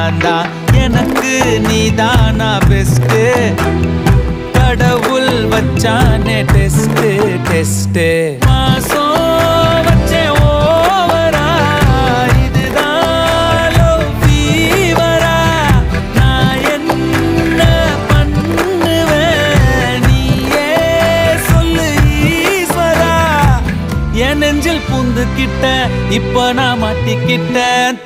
நான் தான், எனக்கு நீதானா பெஸ்ட். கடவுள் வச்சானே டெஸ்ட் டெஸ்ட். மாசம் வச்சே ஓவரா, இதுதான் லவ் ஃபீவரா. நான் என்ன பண்ணுவேன் நீயே சொல்லு ஈஸ்வரா. என் நெஞ்சில் பூந்துக்கிட்ட இப்ப நான் மாட்டிக்கிட்டேன்.